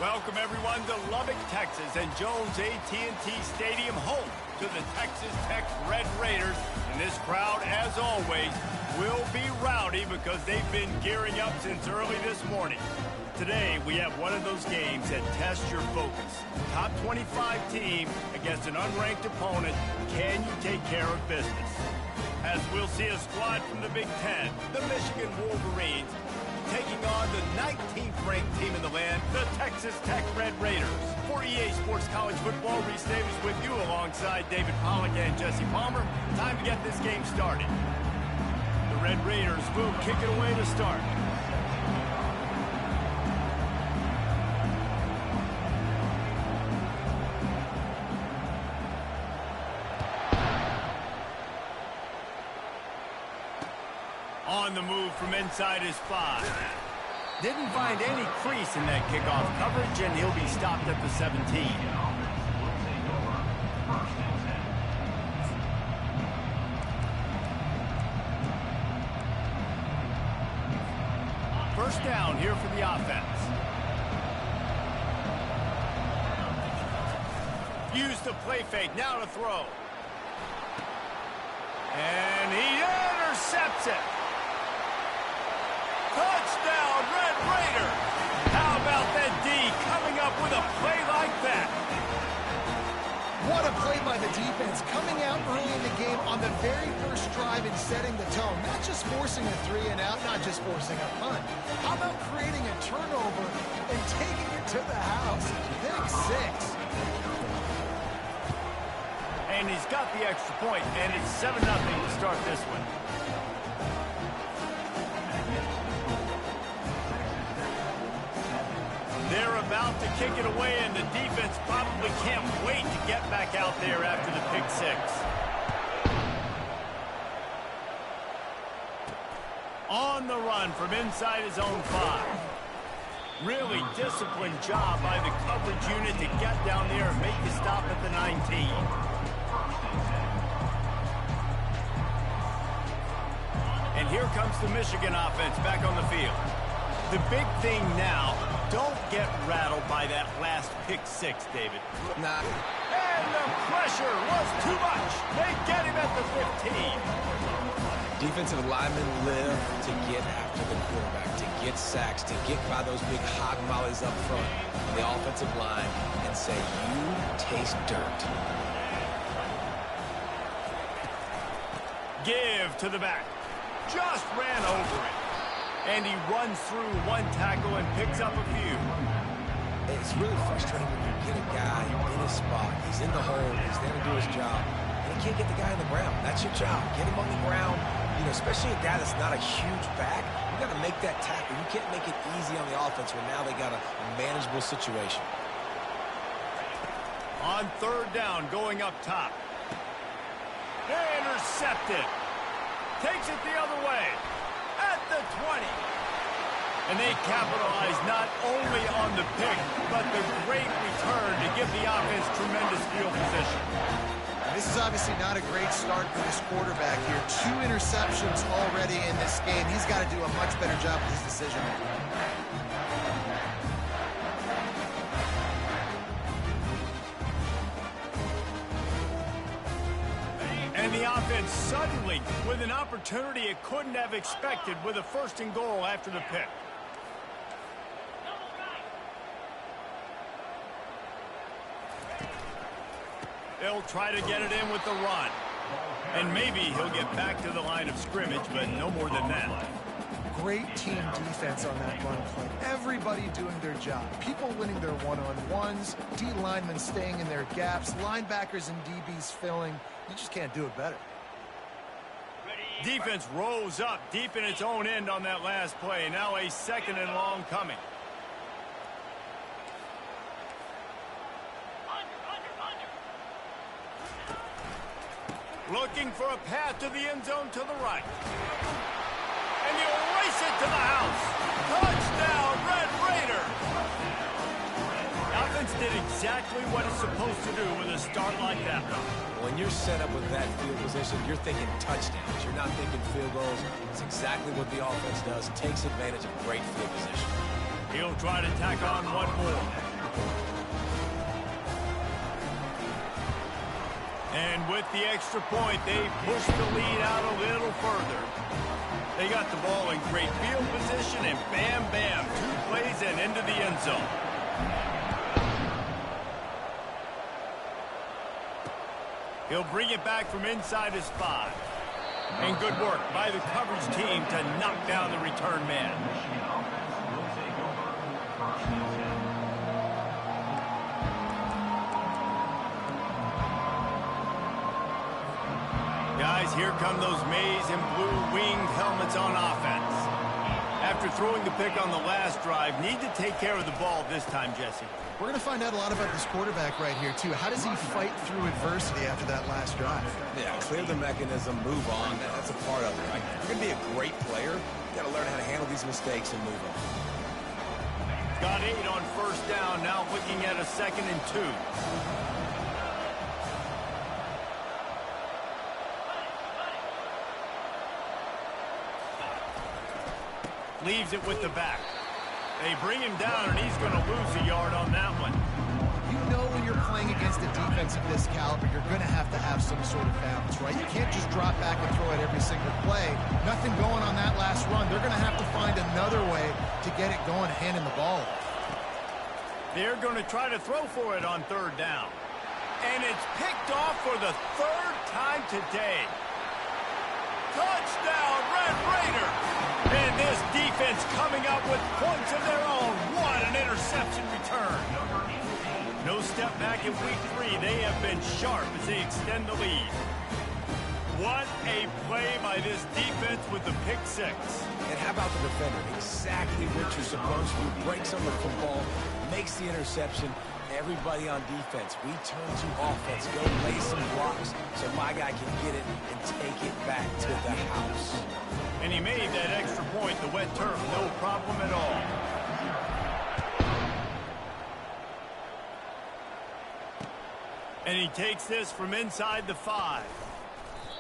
Welcome everyone to Lubbock, Texas, and Jones AT&T Stadium, home to the Texas Tech Red Raiders. And this crowd, as always, will be rowdy because they've been gearing up since early this morning. Today, we have one of those games that tests your focus. Top 25 team against an unranked opponent. Can you take care of business? As we'll see a squad from the Big Ten, the Michigan Wolverines, taking on the 19th ranked team in the land, the Texas Tech Red Raiders. For EA Sports College Football, Reese Davis with you alongside David Pollack and Jesse Palmer. Time to get this game started. The Red Raiders will kick it away to start. On the move from inside his 5. Didn't find any crease in that kickoff coverage, and he'll be stopped at the 17. First down here for the offense. Use the play fake, now to throw. And he intercepts it. Touchdown, Red Raiders! How about that D coming up with a play like that? What a play by the defense, coming out early in the game on the very first drive and setting the tone. Not just forcing a 3 and out, not just forcing a punt. How about creating a turnover and taking it to the house? Pick 6. And he's got the extra point, and it's 7-0 to start this one. They're about to kick it away, and the defense probably can't wait to get back out there after the pick 6. On the run from inside his own 5. Really disciplined job by the coverage unit to get down there and make the stop at the 19. And here comes the Michigan offense back on the field. The big thing now, don't get rattled by that last pick 6, David. Nah. And the pressure was too much. They get him at the 15. Defensive linemen live to get after the quarterback, to get sacks, to get by those big hog mollies up front on the offensive line and say, you taste dirt. Give to the back. Just ran over it. And he runs through one tackle and picks up a few. It's really frustrating when you get a guy in his spot. He's in the hole. He's there to do his job. And he can't get the guy on the ground. That's your job. Get him on the ground. You know, especially a guy that's not a huge back. You got to make that tackle. You can't make it easy on the offense when now they got a manageable situation. On third down, going up top. Intercepted. Takes it the other way. At the 20. And they capitalize not only on the pick, but the great return to give the offense tremendous field position. This is obviously not a great start for this quarterback here. 2 interceptions already in this game. He's got to do a much better job with his decision making. And the offense suddenly with an opportunity it couldn't have expected with a 1st and goal after the pick. They'll try to get it in with the run. And maybe he'll get back to the line of scrimmage, but no more than that. Great team defense on that run play. Everybody doing their job. People winning their one-on-ones, D linemen staying in their gaps, linebackers and DBs filling. You just can't do it better. Defense rose up deep in its own end on that last play. Now a 2nd and long coming. Looking for a path to the end zone to the right. And he'll race it to the house. Touchdown, Red Raiders! Offense did exactly what it's supposed to do with a start like that. When you're set up with that field position, you're thinking touchdowns. You're not thinking field goals. It's exactly what the offense does. Takes advantage of great field position. He'll try to tack on one more. And with the extra point, they push the lead out a little further. They got the ball in great field position, and bam, bam, 2 plays and into the end zone. He'll bring it back from inside his 5. And good work by the coverage team to knock down the return man. Guys, here come those maize and blue winged helmets on offense. After throwing the pick on the last drive, need to take care of the ball this time, Jesse. We're going to find out a lot about this quarterback right here, too. How does he fight through adversity after that last drive? Yeah, clear the mechanism, move on. That's a part of it, right? You're going to be a great player. You got to learn how to handle these mistakes and move on. Got 8 on first down, now looking at a 2nd and 2. Leaves it with the back. They bring him down, and he's going to lose a yard on that one. You know when you're playing against a defense of this caliber, you're going to have some sort of balance, right? You can't just drop back and throw it every single play. Nothing going on that last run. They're going to have to find another way to get it going, handing the ball off. They're going to try to throw for it on 3rd down. And it's picked off for the 3rd time today. Touchdown, Red Raiders! And this defense coming up with points of their own. What an interception return. No step back in week 3. They have been sharp as they extend the lead. What a play by this defense with the pick 6. And how about the defender? Exactly what you're supposed to. Breaks on the football, makes the interception. Everybody on defense, we turn to offense. Go lay some blocks so my guy can get it and take it back to the house. And he made that extra point, the wet turf, no problem at all. And he takes this from inside the 5.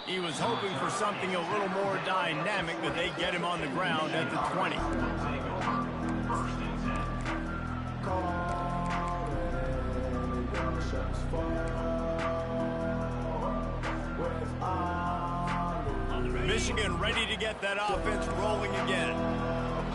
He was hoping for something a little more dynamic, but they get him on the ground at the 20. Michigan ready to get that offense rolling again.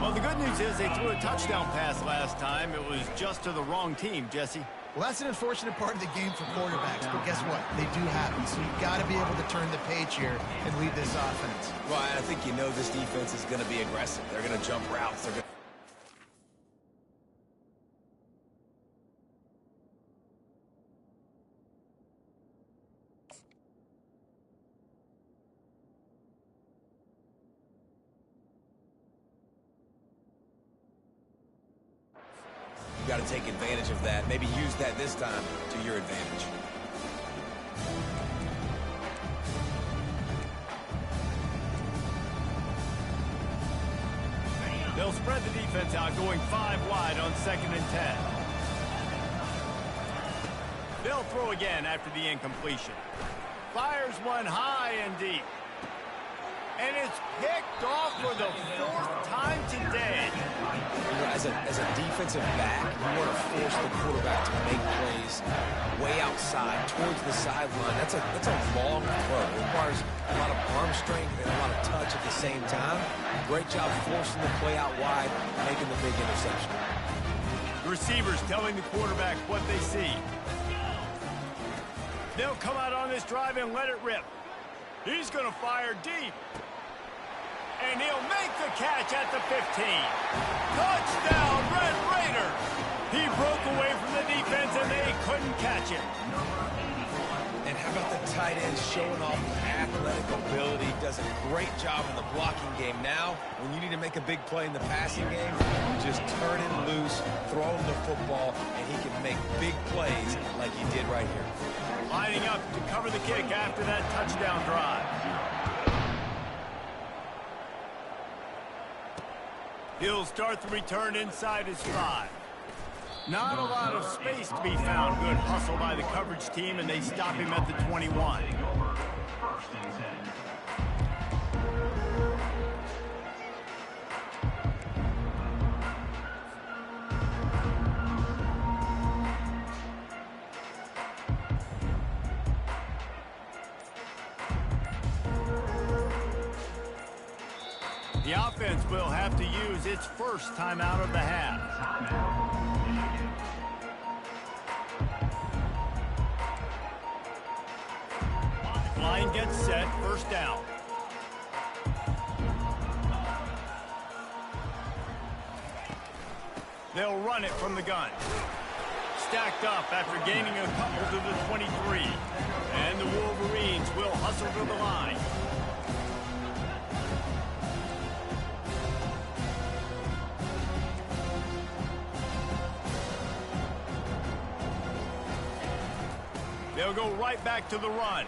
Well, the good news is they threw a touchdown pass last time. It was just to the wrong team, Jesse. Well, that's an unfortunate part of the game for quarterbacks, but guess what? They do happen, so you've got to be able to turn the page here and lead this offense. Well, I think you know this defense is going to be aggressive. They're going to jump routes. They're going to... You got to take advantage of that. Maybe use that this time to your advantage. They'll spread the defense out, going 5 wide on 2nd and 10. They'll throw again after the incompletion. Fires one high and deep. And it's picked off for the 4th time today. You know, as a defensive back, you want to force the quarterback to make plays way outside, towards the sideline. That's a long throw. It requires a lot of arm strength and a lot of touch at the same time. Great job forcing the play out wide, making the big interception. The receivers telling the quarterback what they see. They'll come out on this drive and let it rip. He's going to fire deep. And he'll make the catch at the 15. Touchdown, Red Raiders! He broke away from the defense, and they couldn't catch him. And how about the tight end showing off athletic ability? Does a great job in the blocking game. Now, when you need to make a big play in the passing game, you just turn him loose, throw him the football, and he can make big plays like he did right here. Lining up to cover the kick after that touchdown drive. He'll start the return inside his 5. Not a lot of space to be found. Good hustle by the coverage team, and they stop him at the 21. The offense will have to use its first timeout of the half. Line gets set, first down. They'll run it from the gun. Stacked up after gaining a couple to the 23. And the Wolverines will hustle to the line. They'll go right back to the run.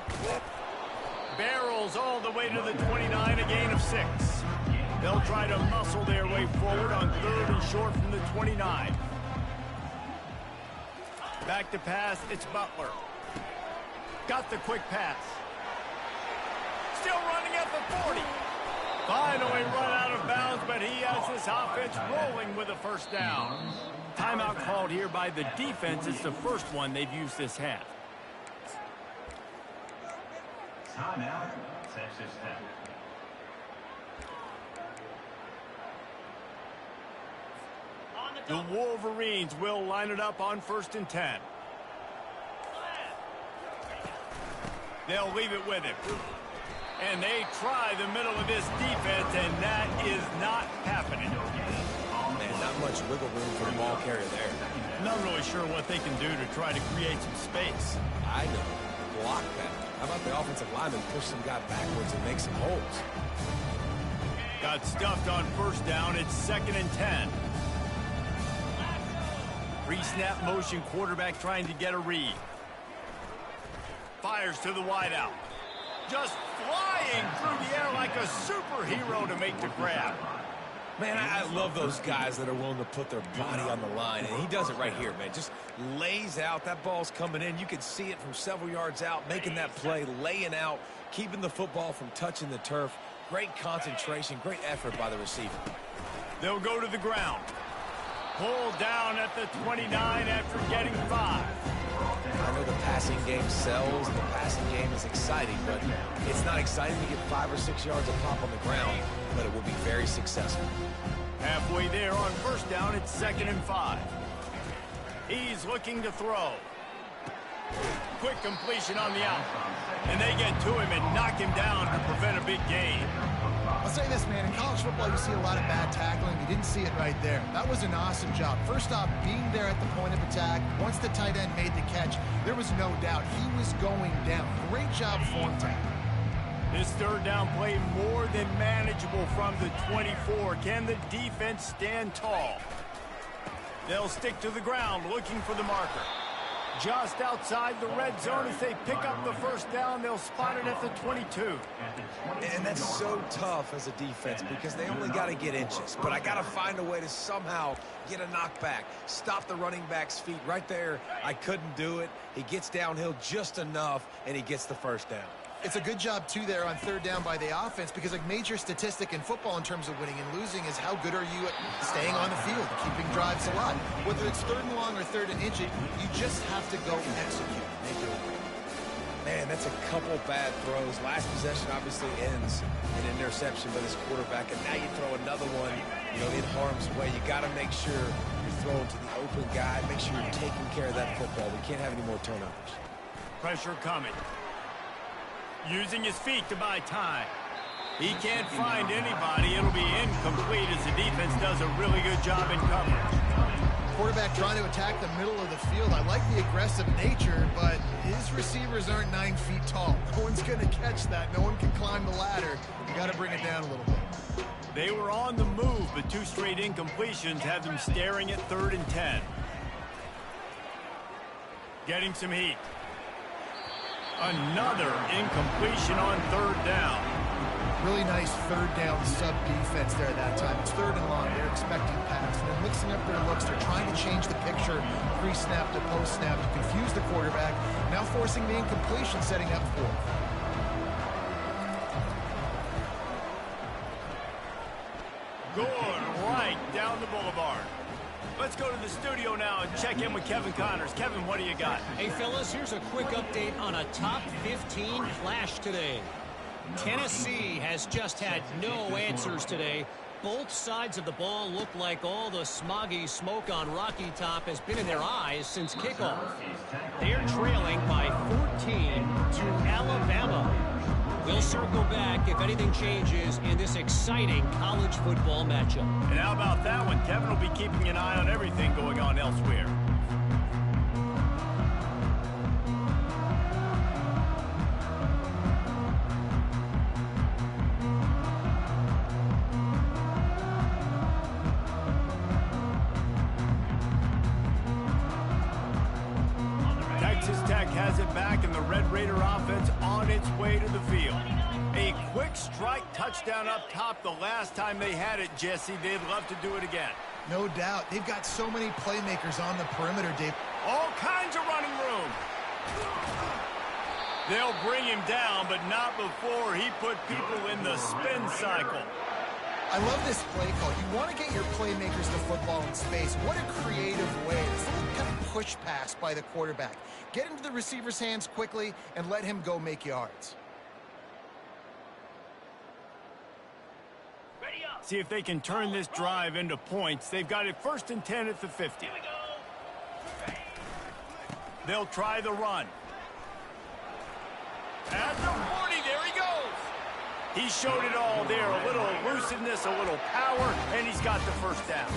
Barrels all the way to the 29, a gain of 6. They'll try to muscle their way forward on 3rd and short from the 29. Back to pass, it's Butler. Got the quick pass. Still running at the 40. Finally run out of bounds, but he has this offense rolling with a first down. Timeout called here by the defense. It's the first one they've used this half. Timeout, Texas Tech. The Wolverines will line it up on 1st and 10. They'll leave it with him. And they try the middle of this defense, and that is not happening. Man, not much wiggle room for the ball carrier there. Not really sure what they can do to try to create some space. I know. Block that. How about the offensive lineman push some guy backwards and make some holes? Got stuffed on 1st down. It's 2nd and 10. Pre-snap motion, quarterback trying to get a read. Fires to the wideout. Just flying through the air like a superhero to make the grab. Man, I love those guys that are willing to put their body on the line, and he does it right here, man. Just lays out. That ball's coming in. You can see it from several yards out, making that play, laying out, keeping the football from touching the turf. Great concentration, great effort by the receiver. They'll go to the ground. Pulled down at the 29 after getting 5. I know the passing game sells, the passing game is exciting, but it's not exciting to get 5 or 6 yards of pop on the ground, but it will be very successful. Halfway there on 1st down, it's 2nd and 5. He's looking to throw. Quick completion on the out. And they get to him and knock him down to prevent a big gain. I'll say this, man. In college football, you see a lot of bad tackling. You didn't see it right there. That was an awesome job. First off, being there at the point of attack. Once the tight end made the catch, there was no doubt he was going down. Great job for him. This 3rd down play more than manageable from the 24. Can the defense stand tall? They'll stick to the ground looking for the marker. Just outside the red zone as they pick up the 1st down. They'll spot it at the 22. And that's so tough as a defense because they only got to get inches. But I got to find a way to somehow get a knockback, stop the running back's feet right there. I couldn't do it. He gets downhill just enough, and he gets the 1st down. It's a good job, too, there on 3rd down by the offense because a major statistic in football in terms of winning and losing is how good are you at staying on the field, keeping drives alive. Whether it's 3rd and long or 3rd and inch, you just have to go execute. They do it. Man, that's a couple bad throws. Last possession obviously ends in an interception by this quarterback, and now you throw another one, in harm's way. You got to make sure you're throwing to the open guy. Make sure you're taking care of that football. We can't have any more turnovers. Pressure coming. Using his feet to buy time. He can't find anybody. It'll be incomplete as the defense does a really good job in coverage. Quarterback trying to attack the middle of the field. I like the aggressive nature, but his receivers aren't 9 feet tall. No one's going to catch that. No one can climb the ladder. You got to bring it down a little bit. They were on the move, but 2 straight incompletions have them staring at 3rd and 10. Getting some heat. Another incompletion on 3rd down. Really nice 3rd down sub-defense there that time. It's 3rd and long. They're expecting pass. And they're mixing up their looks. They're trying to change the picture pre-snap to post-snap to confuse the quarterback. Now forcing the incompletion, setting up 4th. Going right down the boulevard. Let's go to the studio now and check in with Kevin Connors. Kevin, what do you got? Hey, fellas, here's a quick update on a top 15 flash today. Tennessee has just had no answers today. Both sides of the ball look like all the smoggy smoke on Rocky Top has been in their eyes since kickoff. They're trailing by 14 to Alabama. We'll circle back if anything changes in this exciting college football matchup. And how about that one? Kevin will be keeping an eye on everything going on elsewhere. Texas Tech has it back, and the Red Raider offense on its way to the field. A quick strike touchdown up top the last time they had it, Jesse. They'd love to do it again. No doubt. They've got so many playmakers on the perimeter, Dave. All kinds of running room. They'll bring him down, but not before he put people in the spin cycle. I love this play call. You want to get your playmakers the football in space. What a creative way. This little kind of push pass by the quarterback. Get into the receiver's hands quickly and let him go make yards. See if they can turn this drive into points. They've got it 1st and 10 at the 50. They'll try the run. At the 40, there he goes. He showed it all there. A little elusiveness, a little power, and he's got the first down.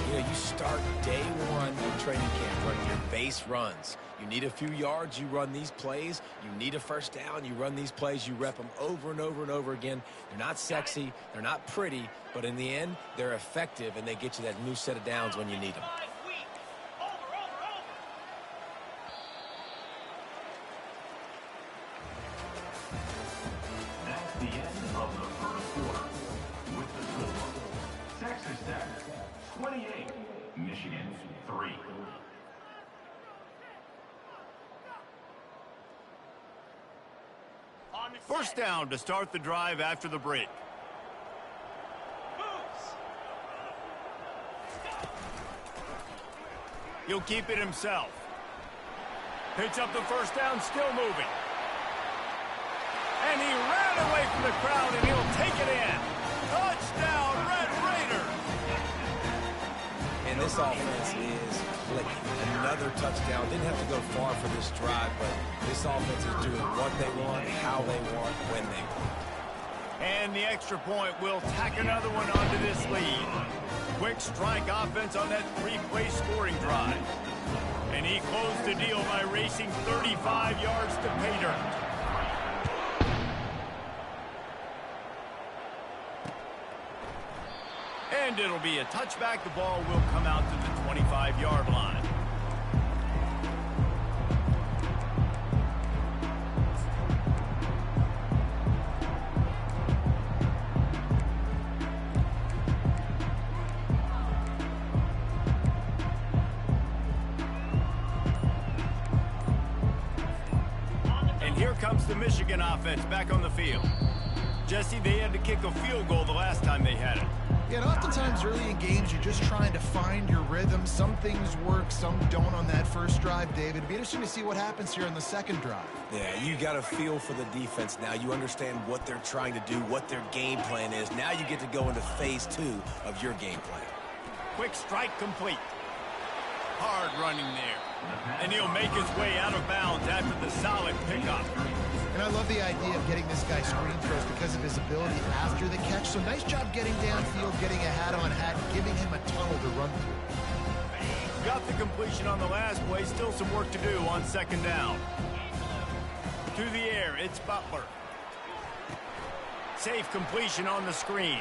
You know, you start day one in training camp running your base runs. You need a few yards, you run these plays. You need a first down, you run these plays. You rep them over and over and over again. They're not sexy, they're not pretty, but in the end, they're effective, and they get you that new set of downs when you need them. That's the end of the first quarter. With the score, Texas Tech 28, Michigan 3. First down to start the drive after the break. He'll keep it himself. Picks up the first down, still moving. And he ran away from the crowd, and he'll take it in. Touchdown, Red Raiders! And this offense is clicking. Another touchdown. Didn't have to go far for this drive, but this offense is doing what they want, how they want, when they want. And the extra point will tack another one onto this lead. Quick strike offense on that 3-play scoring drive. And he closed the deal by racing 35 yards to pay dirt. And it'll be a touchback. The ball will come out to the 25-yard line. And here comes the Michigan offense back on the field. Jesse, they had to kick a field goal the last time they had it. Yeah, and oftentimes early in games, you're just trying to find your rhythm. Some things work, some don't on that first drive, David. It'd be interesting to see what happens here on the second drive. Yeah, you got a feel for the defense now. You understand what they're trying to do, what their game plan is. Now you get to go into phase 2 of your game plan. Quick strike complete. Hard running there. And he'll make his way out of bounds after the solid pickup. And I love the idea of getting this guy screen throws because of his ability after the catch. So nice job getting downfield, getting a hat-on hat, giving him a tunnel to run through. Got the completion on the last play. Still some work to do on second down. To the air, it's Butler. Safe completion on the screen.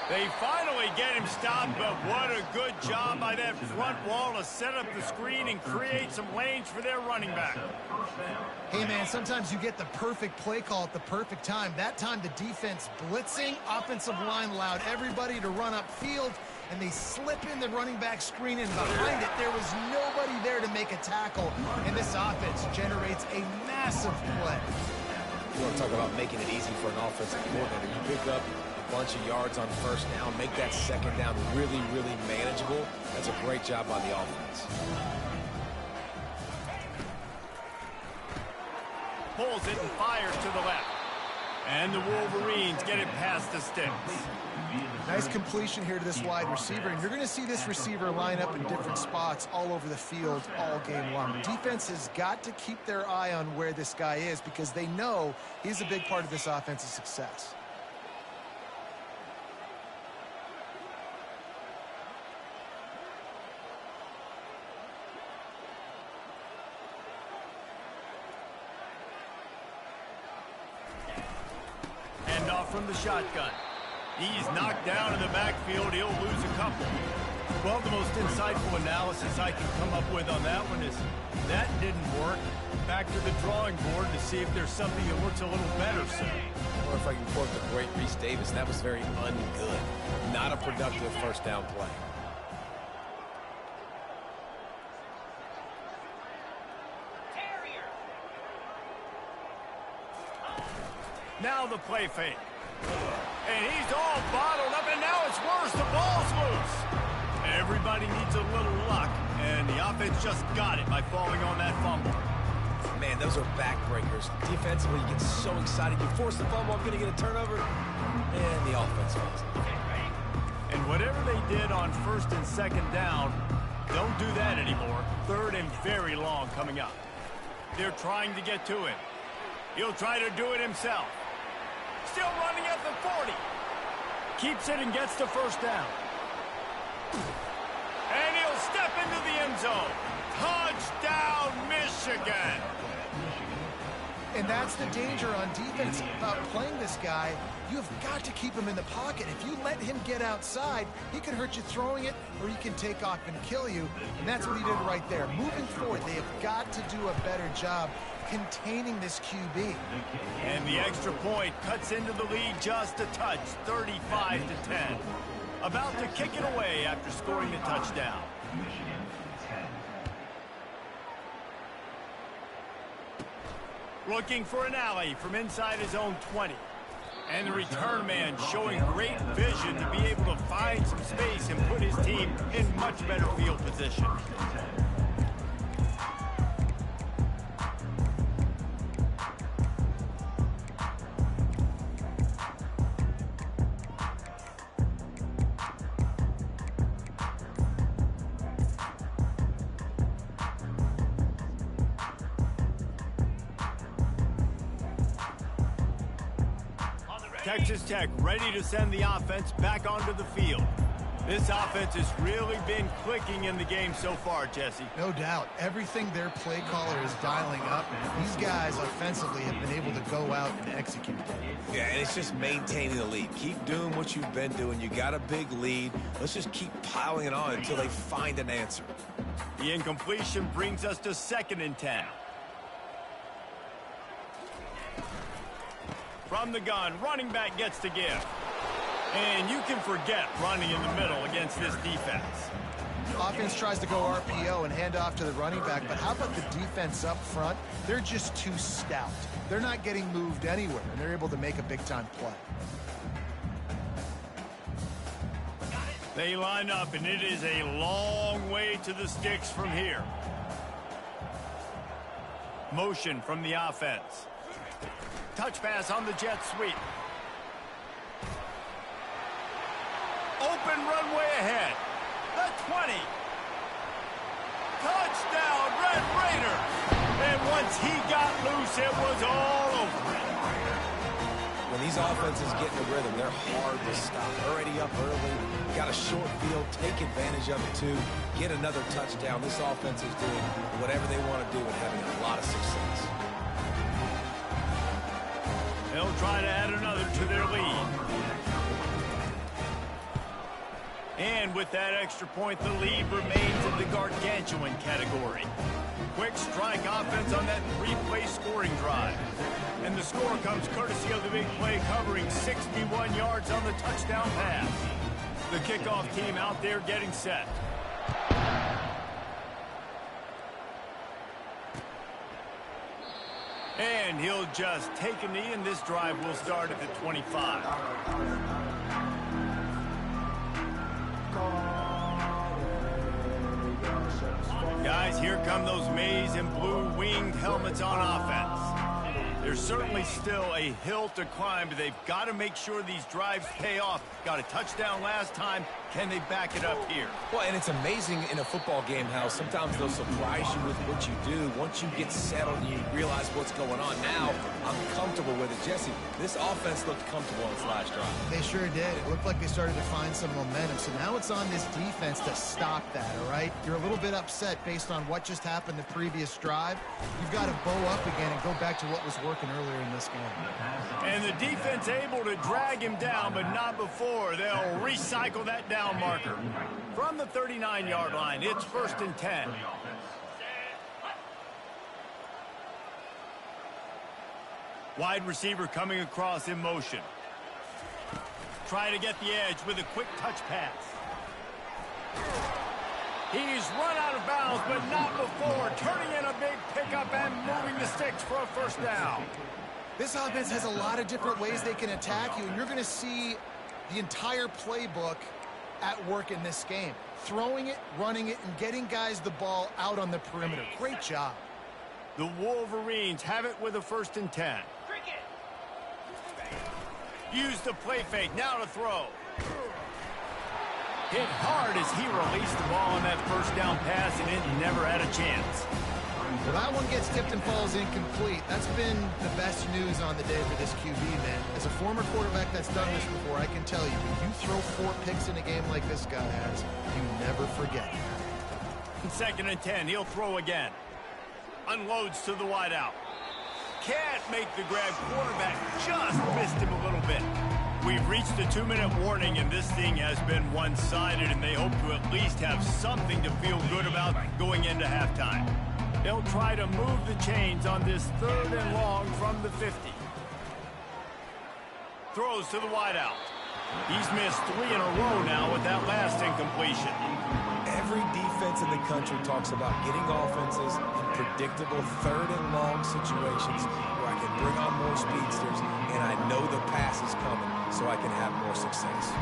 They finally get him stopped, but what a good job by that front wall to set up the screen and create some lanes for their running back. Hey, man, sometimes you get the perfect play call at the perfect time. That time the defense blitzing, offensive line allowed everybody to run upfield, and they slip in the running back screen, and behind it there was nobody there to make a tackle, and this offense generates a massive play. You want to talk about making it easy for an offensive coordinator. You pick up a bunch of yards on first down, make that second down really, really manageable. That's a great job by the offense. Pulls it and fires to the left. And the Wolverines get it past the sticks. Nice completion here to this wide receiver, and you're going to see this receiver line up in different spots all over the field all game long. The defense has got to keep their eye on where this guy is because they know he's a big part of this offense's success. Hand off from the shotgun. He's knocked down in the backfield. He'll lose a couple. Well, the most insightful analysis I can come up with on that one is that didn't work. Back to the drawing board to see if there's something that works a little better, sir. Or if I can quote the great Reese Davis, that was very ungood. Not a productive first down play. Now the play fake. And he's all bottled up, and now it's worse. The ball's loose. Everybody needs a little luck, and the offense just got it by falling on that fumble. Man, those are backbreakers. Defensively, you get so excited. You force the fumble, I'm going to get a turnover, and the offense falls. And whatever they did on first and second down, don't do that anymore. Third and very long coming up. They're trying to get to him. He'll try to do it himself. Still running at the 40. Keeps it and gets the first down. And he'll step into the end zone. Touchdown, Michigan. And that's the danger on defense about playing this guy. You've got to keep him in the pocket. If you let him get outside, he can hurt you throwing it, or he can take off and kill you. And that's what he did right there. Moving forward, they have got to do a better job containing this QB. And the extra point cuts into the lead just a touch, 35-10. About to kick it away after scoring the touchdown. Michigan 10. Looking for an alley from inside his own 20. And the return man showing great vision to be able to find some space and put his team in much better field position. Texas Tech ready to send the offense back onto the field. This offense has really been clicking in the game so far, Jesse. No doubt. Everything their play caller is dialing up. These guys offensively have been able to go out and execute. Yeah, and it's just maintaining the lead. Keep doing what you've been doing. You got a big lead. Let's just keep piling it on until they find an answer. The incompletion brings us to 2nd and 10. From the gun, running back gets to give. And you can forget running in the middle against this defense. Offense tries to go RPO and hand off to the running back, but how about the defense up front? They're just too stout. They're not getting moved anywhere, and they're able to make a big-time play. They line up, and it is a long way to the sticks from here. Motion from the offense. Touch pass on the jet sweep. Open runway ahead. The 20. Touchdown, Red Raiders. And once he got loose, it was all over. When these offenses get in the rhythm, they're hard to stop. Already up early, got a short field, take advantage of it too, get another touchdown. This offense is doing whatever they want to do and having a lot of success. They'll try to add another to their lead. And with that extra point, the lead remains in the gargantuan category. Quick strike offense on that 3-play scoring drive. And the score comes courtesy of the big play covering 61 yards on the touchdown pass. The kickoff team out there getting set. And he'll just take a knee, and this drive will start at the 25. Guys, here come those maize and blue winged helmets on offense. There's certainly still a hill to climb, but they've got to make sure these drives pay off. Got a touchdown last time. Can they back it up here? Well, and it's amazing in a football game how sometimes they'll surprise you with what you do. Once you get settled and you realize what's going on, now I'm comfortable with it. Jesse, this offense looked comfortable on its last drive. They sure did. It looked like they started to find some momentum. So now it's on this defense to stop that, all right? You're a little bit upset based on what just happened the previous drive. You've got to bow up again and go back to what was working earlier in this game. And the defense able to drag him down, but not before. They'll recycle that down marker. From the 39-yard line, it's 1st and 10. Wide receiver coming across in motion. Try to get the edge with a quick touch pass. He's run out of bounds, but not before. Turning in a big pickup and moving the sticks for a 1st down. This offense has a lot of different ways they can attack you, and you're going to see the entire playbook at work in this game. Throwing it, running it, and getting guys the ball out on the perimeter. Great job. The Wolverines have it with a 1st and 10. Use the play fake, now to throw. Hit hard as he released the ball on that 1st down pass, and it never had a chance. Well, that one gets tipped and falls incomplete. That's been the best news on the day for this QB, man. As a former quarterback that's done this before, I can tell you, when you throw 4 picks in a game like this guy has, you never forget. 2nd and 10, he'll throw again. Unloads to the wideout. Can't make the grab. Quarterback just missed him a little bit. We've reached the 2-minute warning, and this thing has been one-sided, and they hope to at least have something to feel good about going into halftime. They'll try to move the chains on this 3rd and long from the 50. Throws to the wideout. He's missed 3 in a row now with that last incompletion. Every defense in the country talks about getting offenses in predictable 3rd and long situations where I can bring on more speedsters and I know the pass is coming so I can have more success.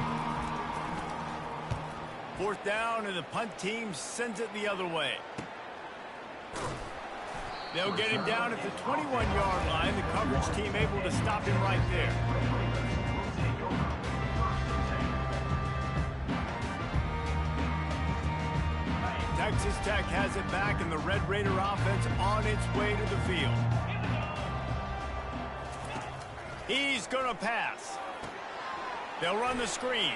4th down, and the punt team sends it the other way. They'll get him down at the 21-yard line. The coverage team able to stop him right there. Texas Tech has it back, and the Red Raider offense on its way to the field. He's going to pass. They'll run the screen.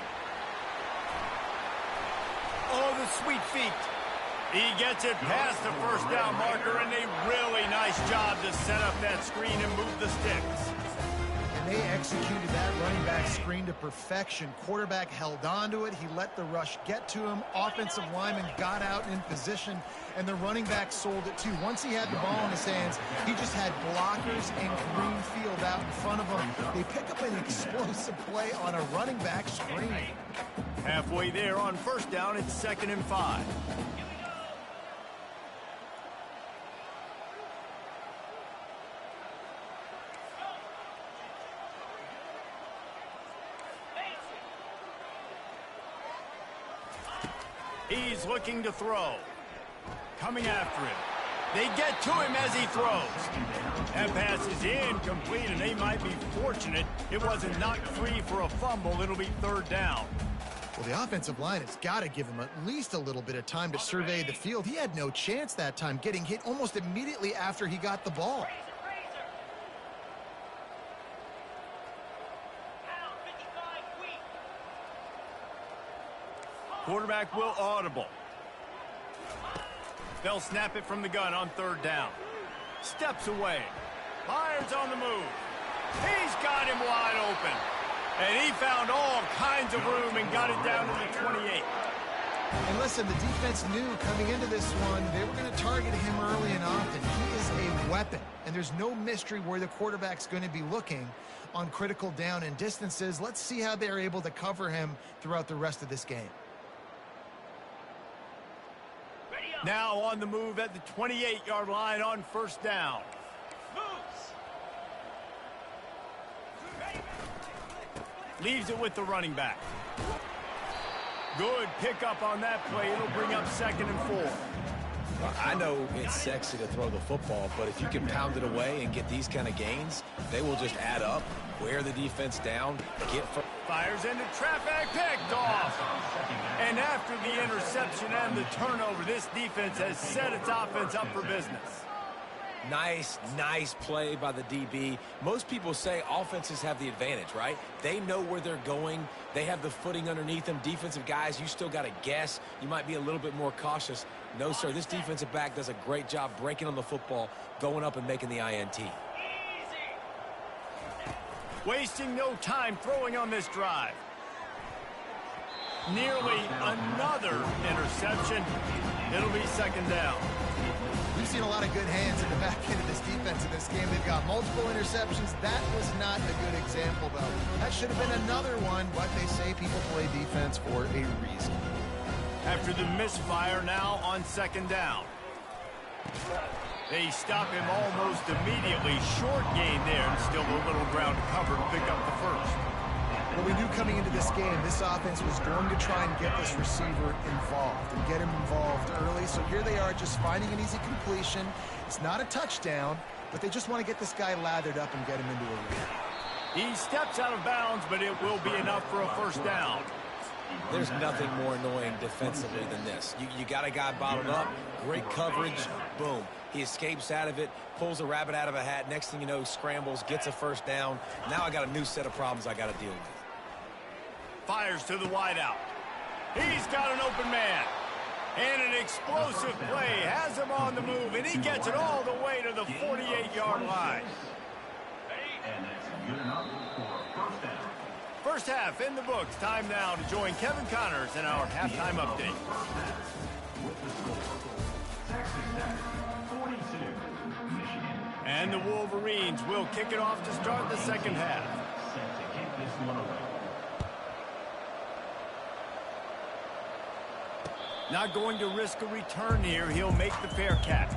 Oh, the sweet feet. He gets it past the 1st down marker, and a really nice job to set up that screen and move the sticks. And they executed that running back screen to perfection. Quarterback held on to it. He let the rush get to him. Offensive lineman got out in position, and the running back sold it too. Once he had the ball in his hands, he just had blockers and green field out in front of him. They pick up an explosive play on a running back screen. Halfway there on 1st down, it's 2nd and 5. He's looking to throw. Coming after him. They get to him as he throws. That pass is incomplete, and they might be fortunate it wasn't knocked free for a fumble. It'll be 3rd down. Well, the offensive line has got to give him at least a little bit of time to survey the field. He had no chance that time, getting hit almost immediately after he got the ball. Quarterback will audible. They'll snap it from the gun on 3rd down. Steps away. Fires on the move. He's got him wide open. And he found all kinds of room and got it down to the 28. And listen, the defense knew coming into this one, they were going to target him early and often. He is a weapon, and there's no mystery where the quarterback's going to be looking on critical down and distances. Let's see how they're able to cover him throughout the rest of this game. Now on the move at the 28-yard line on 1st down. Leaves it with the running back. Good pickup on that play. It'll bring up 2nd and 4. I know it's sexy to throw the football, but if you can pound it away and get these kind of gains, they will just add up, wear the defense down, Fires into traffic, picked off. And after the interception and the turnover, this defense has set its offense up for business. Nice play by the DB. Most people say offenses have the advantage, right? They know where they're going. They have the footing underneath them. Defensive guys, you still got to guess. You might be a little bit more cautious. No, sir, this defensive back does a great job breaking on the football, going up and making the INT. Wasting no time throwing on this drive. Nearly another interception. It'll be second down. We've seen a lot of good hands in the back end of this defense in this game. They've got multiple interceptions. That was not a good example, though. That should have been another one, but they say people play defense for a reason. After the misfire, now on second down. They stop him almost immediately. Short gain there, and still a little ground to cover to pick up the first. Well, we knew coming into this game, this offense was going to try and get this receiver involved and get him involved early. So here they are just finding an easy completion. It's not a touchdown, but they just want to get this guy lathered up and get him into a lead. He steps out of bounds, but it will be enough for a first down. There's nothing more annoying defensively than this. You got a guy bottled up, great coverage, boom. He escapes out of it, pulls a rabbit out of a hat. Next thing you know, scrambles, gets a first down. Now I got a new set of problems I got to deal with. Fires to the wideout. He's got an open man. And an explosive play has him on the move, and he gets it all the way to the 48-yard line. And that's good enough for a first down. First half in the books. Time now to join Kevin Connors in our halftime update. With the score, Texas Tech 42, Michigan. And the Wolverines will kick it off to start the second half. Set to kick this one away. Not going to risk a return here. He'll make the fair catch.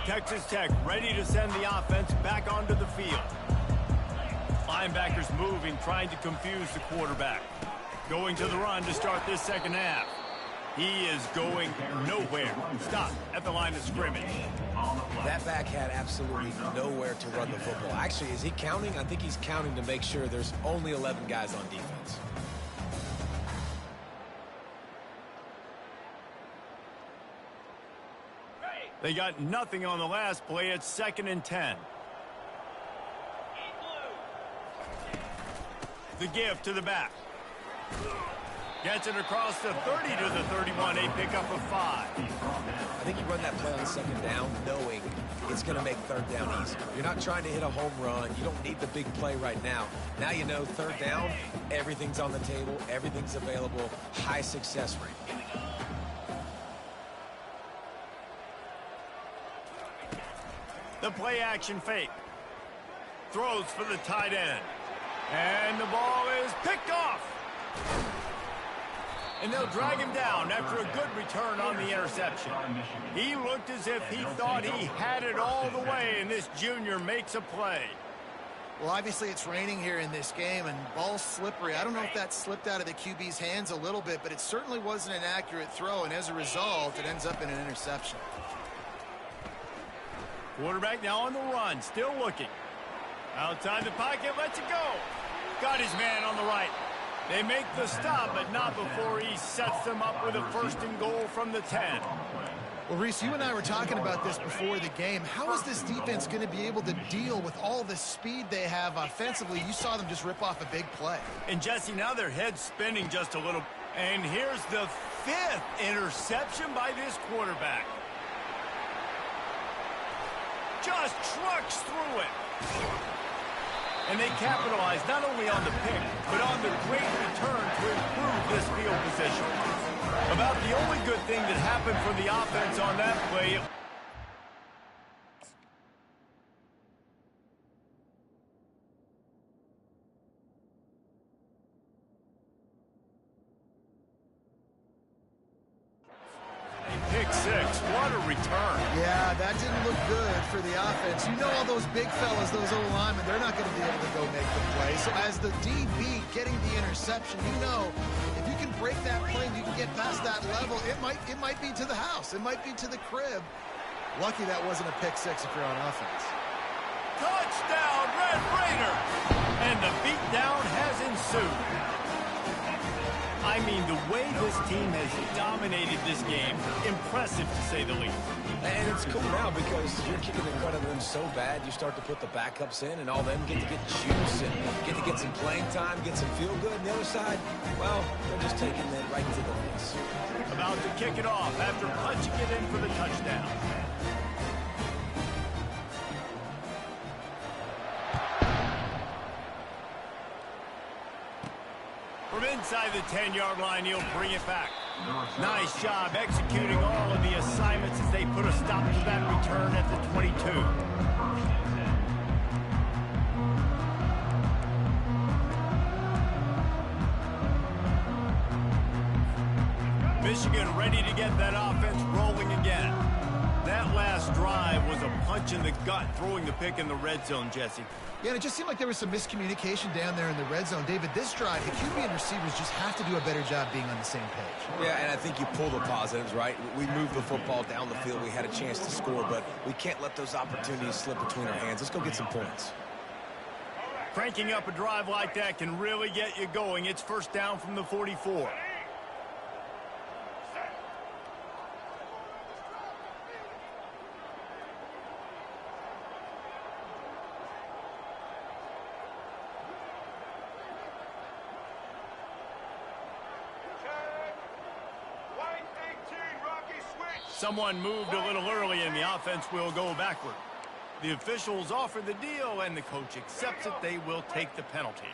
Texas Tech ready to send the offense back onto the field. Linebackers moving, trying to confuse the quarterback. Going to the run to start this second half. He is going nowhere. Stop at the line of scrimmage. That back had absolutely nowhere to run the football. Actually, is he counting? I think he's counting to make sure there's only 11 guys on defense. They got nothing on the last play. It's 2nd and 10. The give to the back. Gets it across the 30 to the 31. A pickup of 5. I think you run that play on second down knowing it's going to make third down easy. You're not trying to hit a home run. You don't need the big play right now. Now you know third down, everything's on the table, everything's available, high success rate. The play action fake. Throws for the tight end. And the ball is picked off. And they'll drag him down after a good return on the interception. He looked as if he thought he had it all the way, and this junior makes a play. Well, obviously it's raining here in this game, and ball's slippery. I don't know if that slipped out of the QB's hands a little bit, but it certainly wasn't an accurate throw, and as a result, it ends up in an interception. Quarterback now on the run, still looking. Outside the pocket, lets it go. Got his man on the right. They make the stop, but not before he sets them up with a 1st and goal from the 10. Well, Reese, you and I were talking about this before the game. How is this defense going to be able to deal with all the speed they have offensively? You saw them just rip off a big play. And, Jesse, now their head's spinning just a little. And here's the 5th interception by this quarterback. Just trucks through it. And they capitalize not only on the pick, but on the great return to improve this field position. About the only good thing that happened for the offense on that play. A pick 6. What What a return. Yeah, that didn't look good for the offense. You know all those big fellas, those O-linemen, they're not going to be able to go make the play. So as the DB getting the interception, you know if you can break that plane, you can get past that level, it might be to the house. It might be to the crib. Lucky that wasn't a pick six if you're on offense. Touchdown, Red Raider! And the beatdown has ensued. I mean, the way this team has dominated this game, impressive to say the least. And it's cool now because you're kicking in front of them so bad, you start to put the backups in, and all them get to get juice and get to get some playing time, get some feel good. And the other side, well, they're just taking it right to the face. About to kick it off after punching it in for the touchdown. From inside the 10-yard line, he'll bring it back. Nice job executing all of the assignments as they put a stop to that return at the 22. Michigan ready to get that offense rolling again. That last drive was a punch in the gut, throwing the pick in the red zone, Jesse. Yeah, and it just seemed like there was some miscommunication down there in the red zone. David, this drive, the QB and receivers just have to do a better job being on the same page. Yeah, and I think you pull the positives, right? We moved the football down the field. We had a chance to score, but we can't let those opportunities slip between our hands. Let's go get some points. Cranking up a drive like that can really get you going. It's first down from the 44. Someone moved a little early and the offense will go backward. The officials offer the deal and the coach accepts it. They will take the penalty.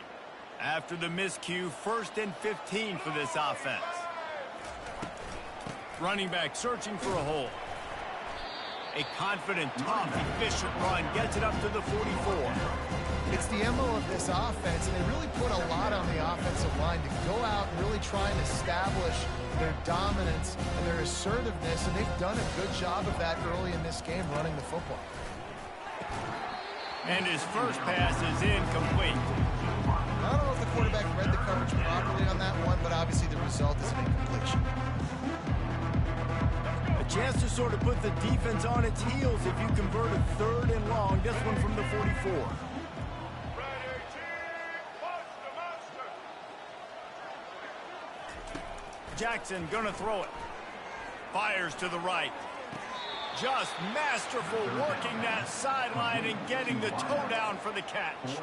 After the miscue, 1st and 15 for this offense. Running back searching for a hole. A confident, tough, efficient run gets it up to the 44. It's the MO of this offense, and they really put a lot on the offensive line to go out and really try and establish their dominance and their assertiveness, and they've done a good job of that early in this game running the football. And his first pass is incomplete. I don't know if the quarterback read the coverage properly on that one, but obviously the result is an incompletion. A chance to sort of put the defense on its heels if you convert a 3rd and long. This one from the 44. Jackson gonna throw it. Fires to the right. Just masterful working that sideline and getting the toe down for the catch.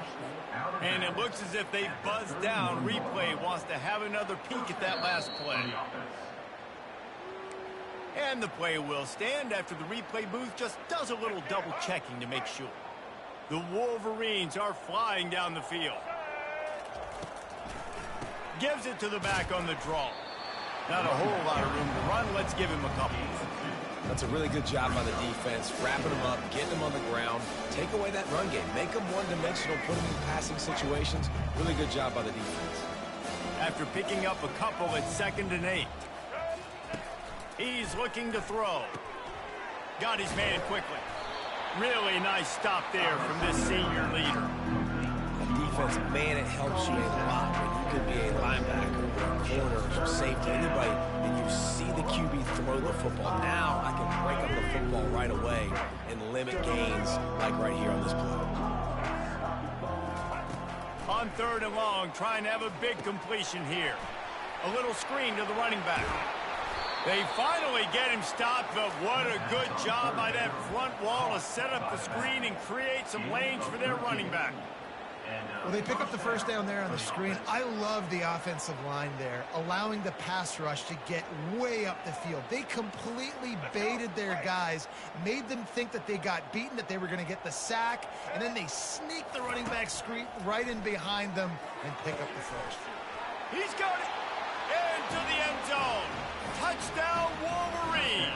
And it looks as if they buzzed down. Replay wants to have another peek at that last play. And the play will stand after the replay booth just does a little double checking to make sure. The Wolverines are flying down the field. Gives it to the back on the draw. Not a whole lot of room to run. Let's give him a couple. That's a really good job by the defense, wrapping them up, getting them on the ground, take away that run game, make them one-dimensional, put them in passing situations. Really good job by the defense. After picking up a couple at 2nd and 8. He's looking to throw. Got his man quickly. Really nice stop there from this senior leader. Defense, man, it helps you a lot when you can be a linebacker or a corner or safety, anybody, and you see the QB throw the football. Now I can break up the football right away and limit gains like right here on this play. On 3rd and long, trying to have a big completion here. A little screen to the running back. They finally get him stopped, but what a good job by that front wall to set up the screen and create some lanes for their running back. Well, they pick up the first down there on the screen. I love the offensive line there, allowing the pass rush to get way up the field. They completely baited their guys, made them think that they got beaten, that they were going to get the sack, and then they sneak the running back screen right in behind them and pick up the first. He's got it into the end zone. Touchdown, Wolverines.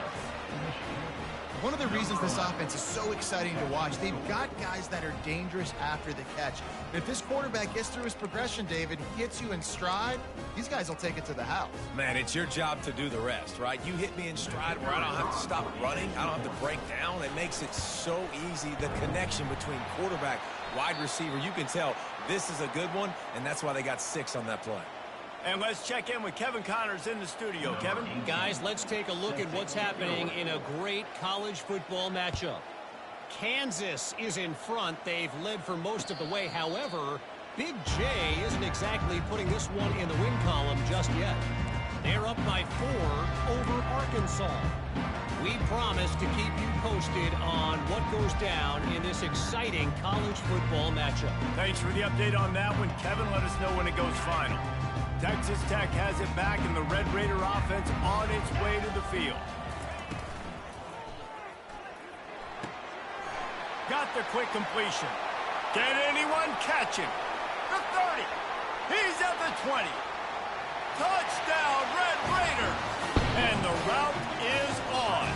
One of the reasons this offense is so exciting to watch, they've got guys that are dangerous after the catch. If this quarterback gets through his progression, David, gets you in stride, these guys will take it to the house. Man, it's your job to do the rest, right? You hit me in stride where I don't have to stop running. I don't have to break down. It makes it so easy. The connection between quarterback, wide receiver, you can tell this is a good one, and that's why they got 6 on that play. And let's check in with Kevin Connors in the studio. Kevin? Guys, let's take a look at what's happening in a great college football matchup. Kansas is in front. They've led for most of the way. However, Big J isn't exactly putting this one in the win column just yet. They're up by 4 over Arkansas. We promise to keep you posted on what goes down in this exciting college football matchup. Thanks for the update on that one, Kevin. Let us know when it goes final. Texas Tech has it back, and the Red Raider offense on its way to the field. Got the quick completion. Can anyone catch him? The 30. He's at the 20. Touchdown, Red Raider. And the route is on.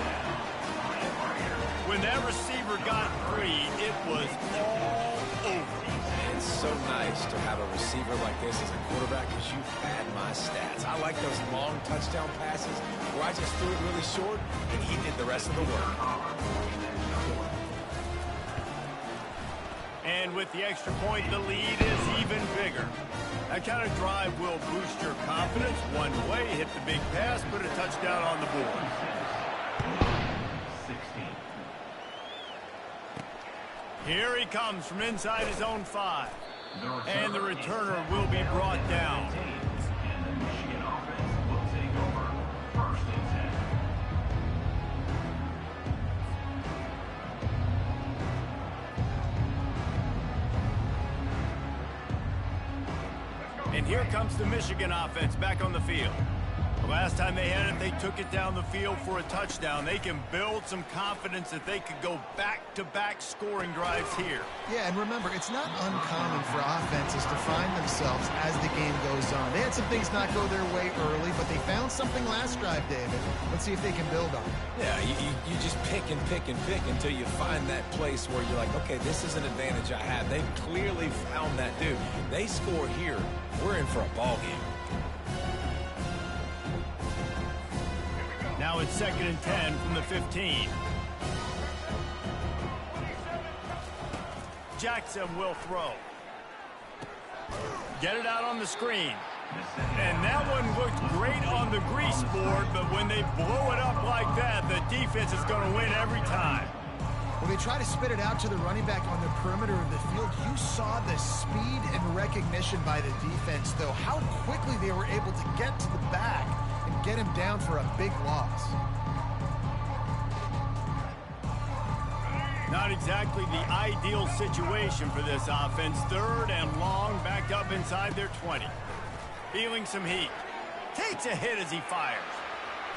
When that receiver got free, it was all over. It's so nice to have a receiver like this as a quarterback because you had my stats. I like those long touchdown passes where I just threw it really short and he did the rest of the work. And with the extra point, the lead is even bigger. That kind of drive will boost your confidence. One way, hit the big pass, put a touchdown on the board. 16. Here he comes from inside his own 5. And the returner will be brought down. And the Michigan offense will take over 1st and 10. And here comes the Michigan offense back on the field. The last time they had it, they took it down the field for a touchdown. They can build some confidence that they could go back-to-back scoring drives here. Yeah, and remember, it's not uncommon for offenses to find themselves as the game goes on. They had some things not go their way early, but they found something last drive, David. Let's see if they can build on it. Yeah, you just pick and pick and pick until you find that place where you're like, okay, this is an advantage I have. They've clearly found that dude. They score here, we're in for a ball game. Now it's 2nd and 10 from the 15. Jackson will throw. Get it out on the screen. And that one looked great on the grease board, but when they blow it up like that, the defense is going to win every time. When they try to spit it out to the running back on the perimeter of the field, you saw the speed and recognition by the defense, though, how quickly they were able to get to the back and get him down for a big loss. Not exactly the ideal situation for this offense. 3rd and long, backed up inside their 20. Feeling some heat. Takes a hit as he fires.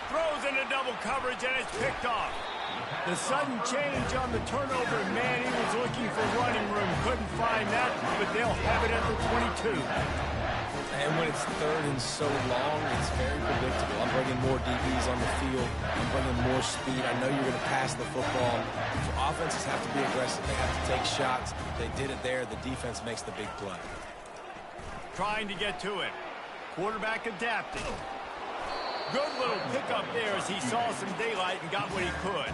Throws into double coverage, and it's picked off. The sudden change on the turnover, man, he was looking for running room. Couldn't find that, but they'll have it at the 22. And when it's 3rd and so long, it's very predictable. I'm bringing more DBs on the field. I'm bringing more speed. I know you're going to pass the football. So offenses have to be aggressive. They have to take shots. They did it there. The defense makes the big play. Trying to get to it. Quarterback adapting. Good little pickup there as he saw some daylight and got what he could.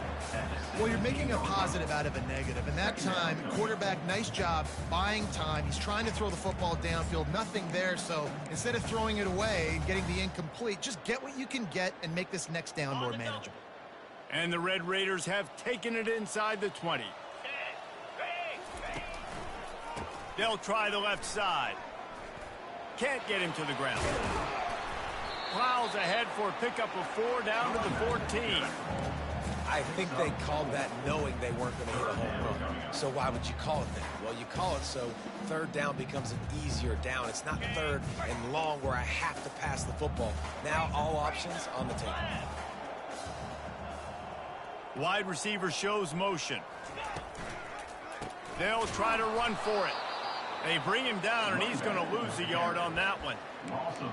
Well, you're making a positive out of a negative. And that time, quarterback, nice job buying time. He's trying to throw the football downfield. Nothing there. So instead of throwing it away and getting the incomplete, just get what you can get and make this next down more manageable. And the Red Raiders have taken it inside the 20. They'll try the left side. Can't get him to the ground. Plows ahead for a pickup of 4 down to the 14. I think they called that knowing they weren't going to hit a home run. So why would you call it that? Well, you call it so 3rd down becomes an easier down. It's not 3rd and long where I have to pass the football. Now all options on the table. Wide receiver shows motion. They'll try to run for it. They bring him down, and he's going to lose a yard on that one.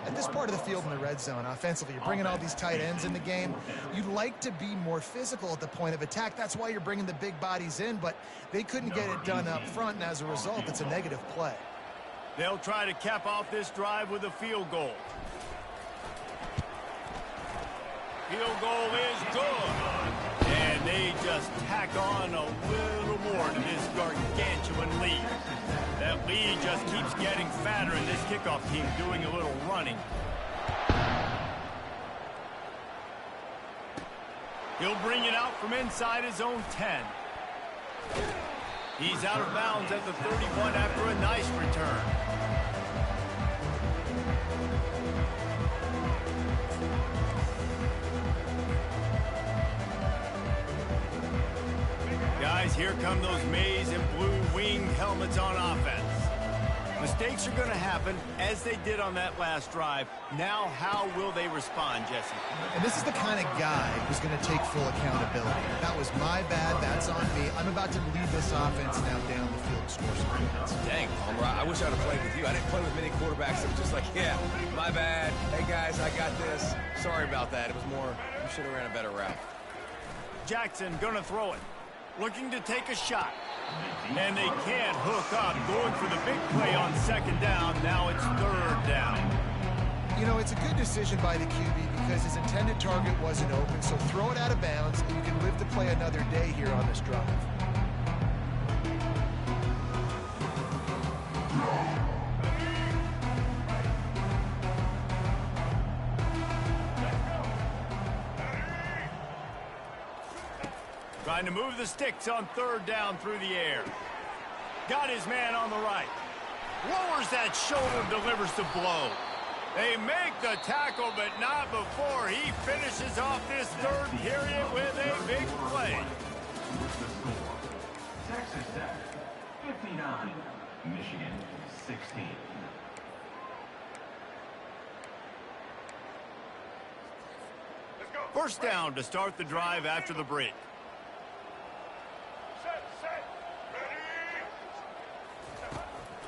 At this part of the field in the red zone, offensively, you're bringing all these tight ends in the game. You'd like to be more physical at the point of attack. That's why you're bringing the big bodies in, but they couldn't get it done up front, and as a result, it's a negative play. They'll try to cap off this drive with a field goal. Field goal is good. And they just tack on a little more to this gargantuan lead. That lead just keeps getting fatter, and this kickoff team doing a little running. He'll bring it out from inside his own 10. He's out of bounds at the 31 after a nice return. Guys, here come those maize and blue winged helmets on offense. Mistakes are going to happen, as they did on that last drive. Now, how will they respond, Jesse? And this is the kind of guy who's going to take full accountability. That was my bad. That's on me. I'm about to lead this offense now down the field and score some points. Dang, Palmer, I wish I'd have played with you. I didn't play with many quarterbacks that were just like, yeah, my bad. Hey, guys, I got this. Sorry about that. It was more, you should have ran a better route. Jackson going to throw it. Looking to take a shot. And they can't hook up. Going for the big play on second down. Now it's third down. You know, it's a good decision by the QB because his intended target wasn't open, so throw it out of bounds, and you can live to play another day here on this drive. Trying to move the sticks on third down through the air. Got his man on the right. Lowers that shoulder, delivers the blow. They make the tackle, but not before he finishes off this third period with a big play. Texas Tech, 59. Michigan, 16. First down to start the drive after the break.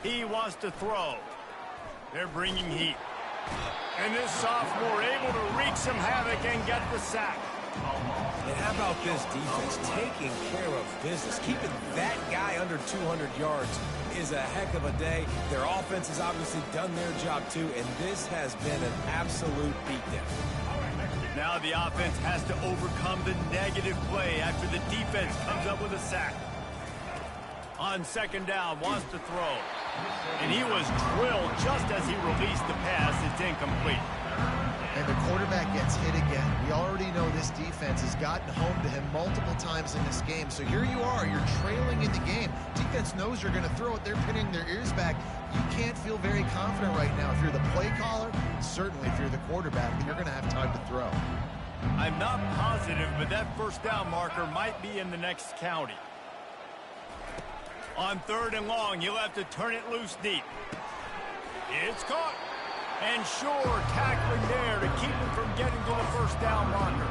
He wants to throw. They're bringing heat. And this sophomore able to wreak some havoc and get the sack. And how about this defense taking care of business? Keeping that guy under 200 yards is a heck of a day. Their offense has obviously done their job too, and this has been an absolute beatdown. Now the offense has to overcome the negative play after the defense comes up with a sack. On second down, wants to throw. And he was drilled just as he released the pass. It's incomplete. And the quarterback gets hit again. We already know this defense has gotten home to him multiple times in this game. So here you are, you're trailing in the game. Defense knows you're going to throw it. They're pinning their ears back. You can't feel very confident right now. If you're the play caller, certainly if you're the quarterback, that you're going to have time to throw. I'm not positive, but that first down marker might be in the next county. On third and long, you'll have to turn it loose deep. It's caught. And sure, tackling there to keep him from getting to the first down marker.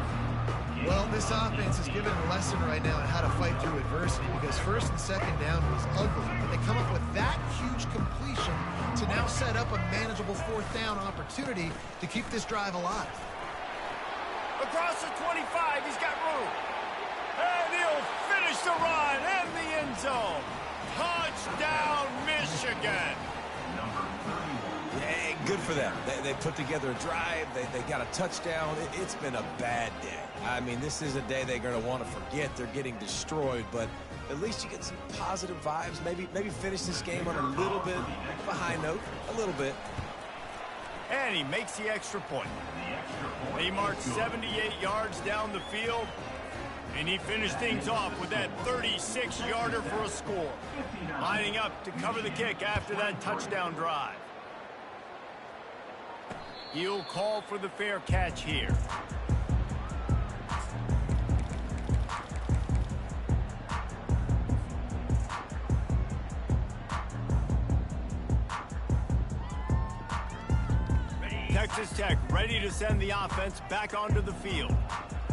Well, this offense is given a lesson right now on how to fight through adversity because first and second down was ugly, but they come up with that huge completion to now set up a manageable fourth down opportunity to keep this drive alive. Across the 25, he's got room. And he'll finish the run in the end zone. Touchdown, Michigan. Yeah, good for them. They put together a drive. They got a touchdown. It's been a bad day. I mean, this is a day they're going to want to forget. They're getting destroyed, but at least you get some positive vibes. Maybe finish this game on a little bit of a high note, a little bit. And he makes the extra point. They marched 78 yards down the field, and he finished things off with that 36-yarder for a score. Lining up to cover the kick after that touchdown drive. He'll call for the fair catch here. Texas Tech ready to send the offense back onto the field.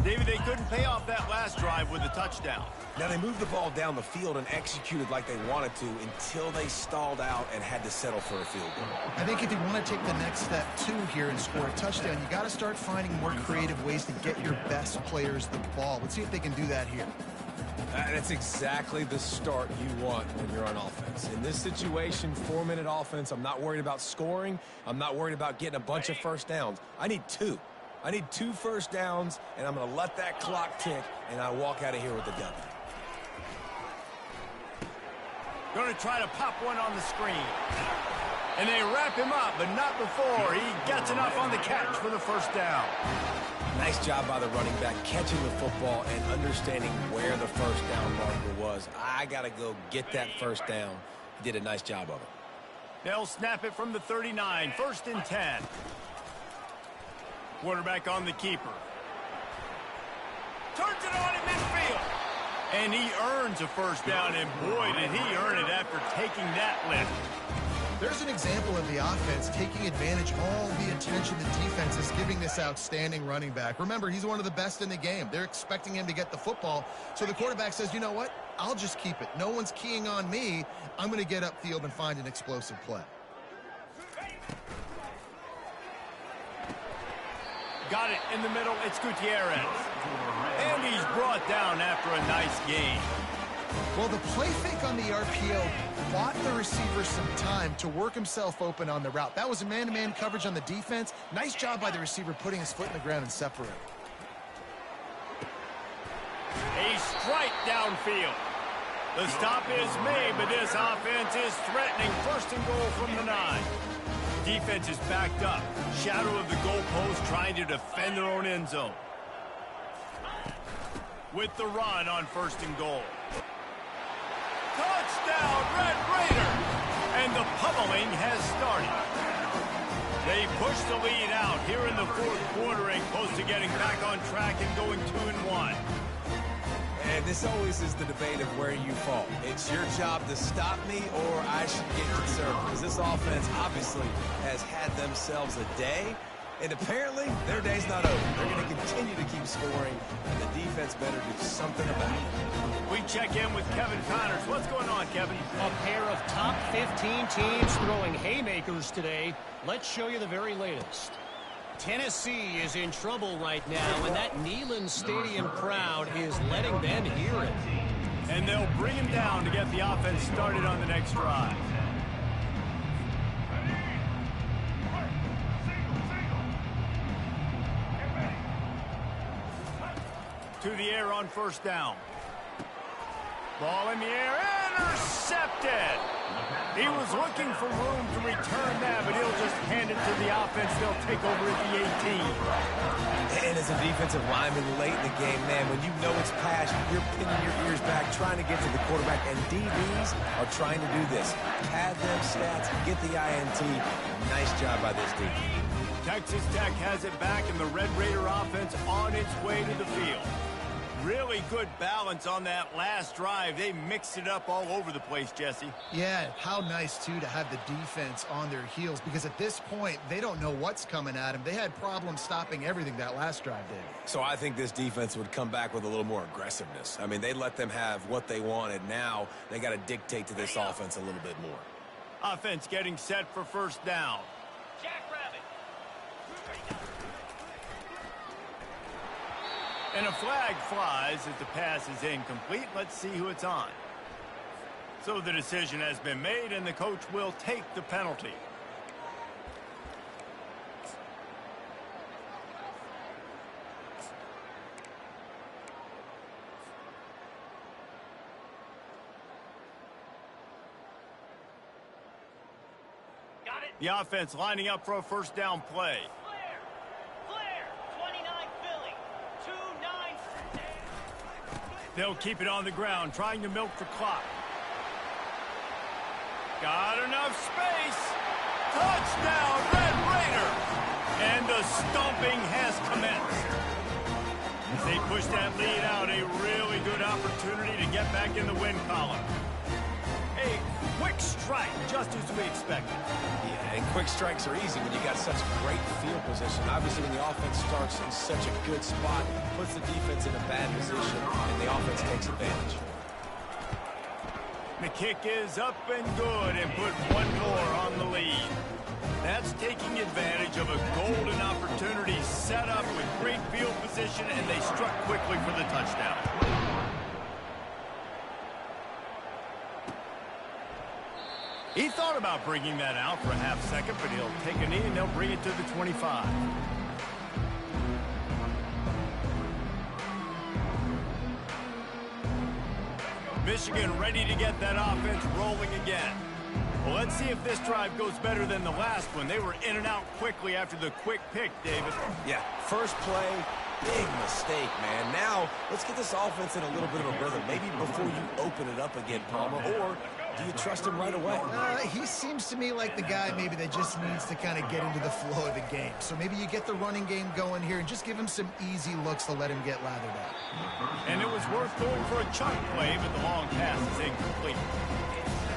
David, they couldn't pay off that last drive with a touchdown. Now, they moved the ball down the field and executed like they wanted to until they stalled out and had to settle for a field goal. I think if you want to take the next step, too, here and score a touchdown, you got to start finding more creative ways to get your best players the ball. Let's see if they can do that here. That's exactly the start you want when you're on offense. In this situation, 4-minute offense, I'm not worried about scoring. I'm not worried about getting a bunch of first downs. I need 2. I need 2 first downs, and I'm going to let that clock tick, and I walk out of here with the W. Going to try to pop one on the screen. And they wrap him up, but not before he gets enough on the catch for the first down. Nice job by the running back catching the football and understanding where the first down marker was. I got to go get that first down. He did a nice job of it. They'll snap it from the 39, 1st and 10. Quarterback on the keeper. Turns it on in midfield. And he earns a first down, and boy, did he earn it after taking that lift. There's an example of the offense taking advantage of all the attention the defense is giving this outstanding running back. Remember, he's one of the best in the game. They're expecting him to get the football. So the quarterback says, you know what? I'll just keep it. No one's keying on me. I'm going to get upfield and find an explosive play. Got it in the middle. It's Gutierrez. And he's brought down after a nice gain. Well, the play fake on the RPO bought the receiver some time to work himself open on the route. That was a man-to-man coverage on the defense. Nice job by the receiver putting his foot in the ground and separating. A strike downfield. The stop is made, but this offense is threatening 1st and goal from the 9. Defense is backed up. Shadow of the goalpost trying to defend their own end zone. With the run on 1st and goal. Touchdown, Red Raider! And the pummeling has started. They push the lead out here in the 4th quarter and close to getting back on track and going 2-1. And this always is the debate of where you fall. It's your job to stop me or I should get concerned. Because this offense obviously has had themselves a day. And apparently, their day's not over. They're going to continue to keep scoring, and the defense better do something about it. We check in with Kevin Connors. What's going on, Kevin? A pair of top 15 teams throwing haymakers today. Let's show you the very latest. Tennessee is in trouble right now, and that Neyland Stadium crowd is letting them hear it. And they'll bring him down to get the offense started on the next drive. To the air on 1st down. Ball in the air, intercepted. He was looking for room to return that, but he'll just hand it to the offense. They'll take over at the 18. And as a defensive lineman late in the game, man, when you know it's passed, you're pinning your ears back, trying to get to the quarterback, and DBs are trying to do this. Pad them stats, get the INT. Nice job by this defense. Texas Tech has it back, and the Red Raider offense on its way to the field. Really good balance on that last drive. They mixed it up all over the place, Jesse. Yeah, how nice, too, to have the defense on their heels, because at this point, they don't know what's coming at them. They had problems stopping everything that last drive did. So I think this defense would come back with a little more aggressiveness. I mean, they let them have what they wanted. Now they got to dictate to this offense a little bit more. Offense getting set for 1st down. And a flag flies as the pass is incomplete. Let's see who it's on. So the decision has been made, and the coach will take the penalty. Got it. The offense lining up for a 1st down play. They'll keep it on the ground, trying to milk the clock. Got enough space. Touchdown, Red Raider! And the stomping has commenced. As they push that lead out, a really good opportunity to get back in the win column. A quick strike. strike, just as we expected. Yeah, and quick strikes are easy when you got such great field position. Obviously, when the offense starts in such a good spot, puts the defense in a bad position, and the offense takes advantage. The kick is up and good, and put one more on the lead. That's taking advantage of a golden opportunity set up with great field position, and they struck quickly for the touchdown. He thought about bringing that out for a half second, but he'll take a knee and they'll bring it to the 25. Michigan ready to get that offense rolling again. Well, let's see if this drive goes better than the last one. They were in and out quickly after the quick pick, David. Yeah, first play, big mistake, man. Now, let's get this offense in a little bit of a rhythm. Maybe before you open it up again, Palmer, or do you trust him right away? He seems to me like the guy maybe that just needs to kind of get into the flow of the game. So maybe you get the running game going here and just give him some easy looks to let him get lathered up. And it was worth going for a chunk play, but the long pass is incomplete.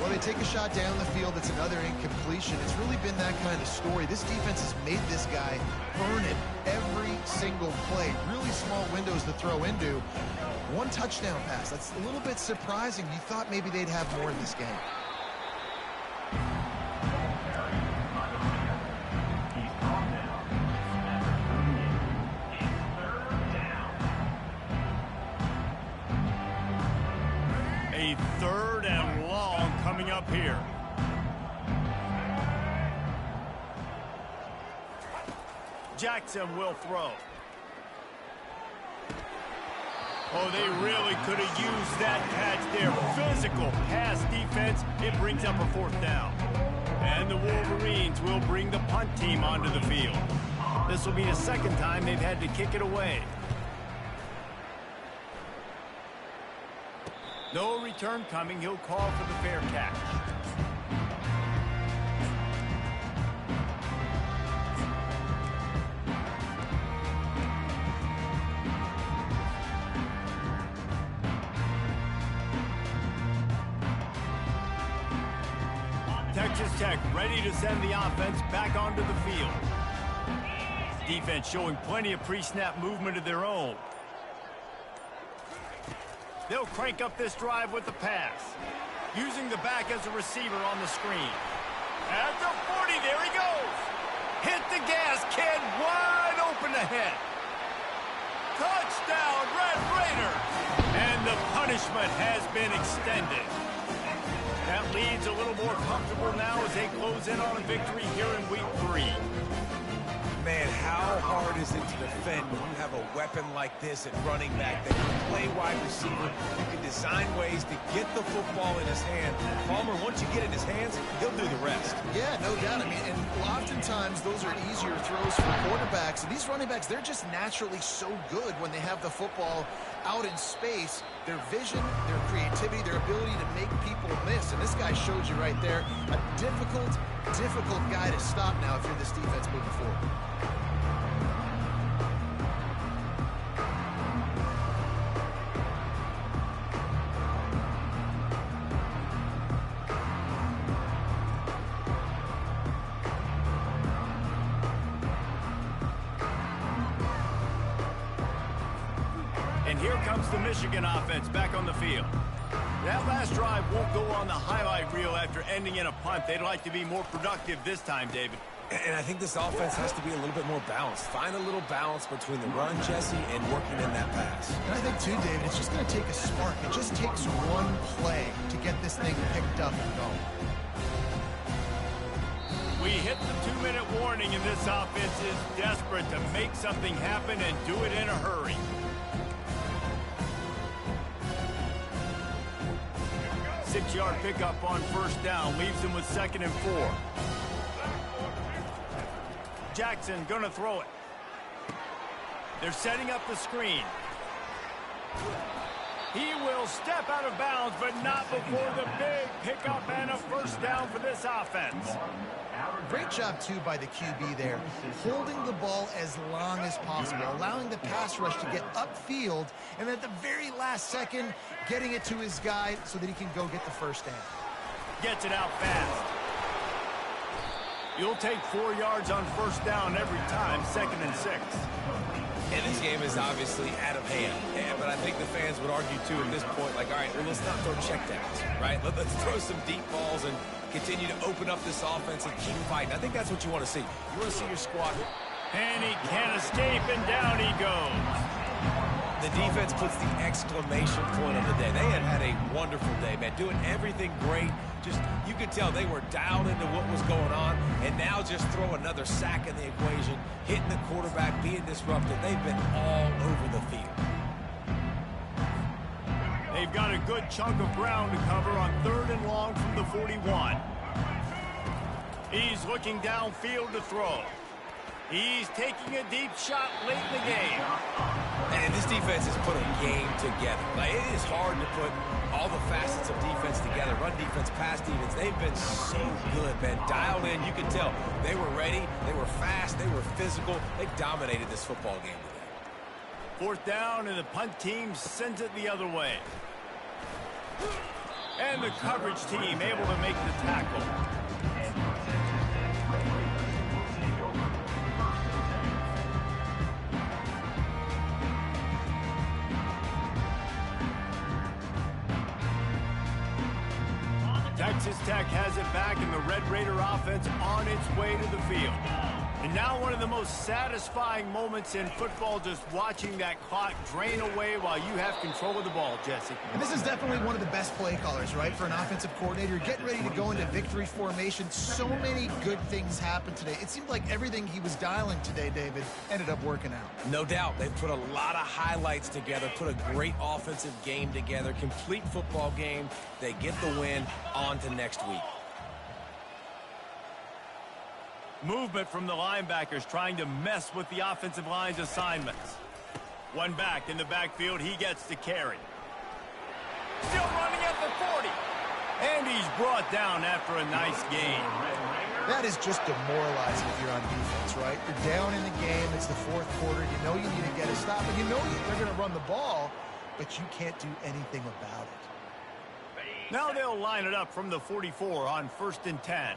Well, they take a shot down the field. It's another incompletion. It's really been that kind of story. This defense has made this guy earn it every single play. Really small windows to throw into. One touchdown pass. That's a little bit surprising. You thought maybe they'd have more in this game. A third and long coming up here. Jackson will throw. Oh, they really could have used that catch there. Physical pass defense. It brings up a fourth down. And the Wolverines will bring the punt team onto the field. This will be the second time they've had to kick it away. No return coming. He'll call for the fair catch. Texas Tech ready to send the offense back onto the field. Defense showing plenty of pre-snap movement of their own. They'll crank up this drive with the pass. Using the back as a receiver on the screen. At the 40, there he goes. Hit the gas, kid, wide open ahead. Touchdown, Red Raiders. And the punishment has been extended. That lead's a little more comfortable now as they close in on a victory here in week 3. Man, how hard is it to defend when you have a weapon like this at running back that can play wide receiver? You can design ways to get the football in his hand. Palmer, once you get it in his hands, he'll do the rest. Yeah, no doubt. I mean, and oftentimes those are easier throws for quarterbacks. And these running backs, they're just naturally so good when they have the football out in space. Their vision, their creativity, their ability to make people miss. And this guy showed you right there, a difficult guy to stop now if you're this defense moving forward. And here comes the Michigan offense back on the field. That last drive won't go on the highlight reel after ending in a punt. They'd like to be more productive this time, David. And I think this offense has to be a little bit more balanced. Find a little balance between the run, Jesse, and working in that pass. And I think, too, David, it's just going to take a spark. It just takes one play to get this thing picked up and going. We hit the 2-minute warning, and this offense is desperate to make something happen and do it in a hurry. Six-yard pickup on first down leaves him with 2nd and 4. Jackson gonna throw it. They're setting up the screen. He will step out of bounds, but not before the big pickup and a first down for this offense. Great job, too, by the QB there, holding the ball as long as possible, allowing the pass rush to get upfield, and at the very last second, getting it to his guy so that he can go get the first down. Gets it out fast. You'll take 4 yards on first down every time, 2nd and 6. And this game is obviously out of hand. But I think the fans would argue, too, at this point, like, all right, well, let's not throw checkdowns, right? Let's throw some deep balls and continue to open up this offense and keep fighting. I think that's what you want to see. You want to see your squad. And he can't escape, and down he goes. The defense puts the exclamation point on the day. They have had a wonderful day, man, doing everything great. Just, you could tell they were dialed into what was going on, and now just throw another sack in the equation, hitting the quarterback, being disrupted. They've been all over the field. They've got a good chunk of ground to cover on 3rd and long from the 41. He's looking downfield to throw. He's taking a deep shot late in the game. And this defense has put a game together. Like, it is hard to put all the facets of defense together. Run defense, pass defense. They've been so good, man. Dialed in. You can tell they were ready. They were fast. They were physical. They dominated this football game today. 4th down, and the punt team sends it the other way. And the coverage team able to make the tackle. Texas Tech has it back, and the Red Raider offense on its way to the field. And now one of the most satisfying moments in football, just watching that clock drain away while you have control of the ball, Jesse. And this is definitely one of the best play callers, right, for an offensive coordinator. Getting ready to go into victory formation. So many good things happened today. It seemed like everything he was dialing today, David, ended up working out. No doubt. They've put a lot of highlights together, put a great offensive game together, complete football game. They get the win. On to next week. Movement from the linebackers trying to mess with the offensive line's assignments. One back in the backfield, he gets to carry. Still running at the 40. And he's brought down after a nice gain. That is just demoralizing if you're on defense, right? You're down in the game. It's the 4th quarter. You know you need to get a stop. And you know they're going to run the ball, but you can't do anything about it. Now they'll line it up from the 44 on 1st and 10.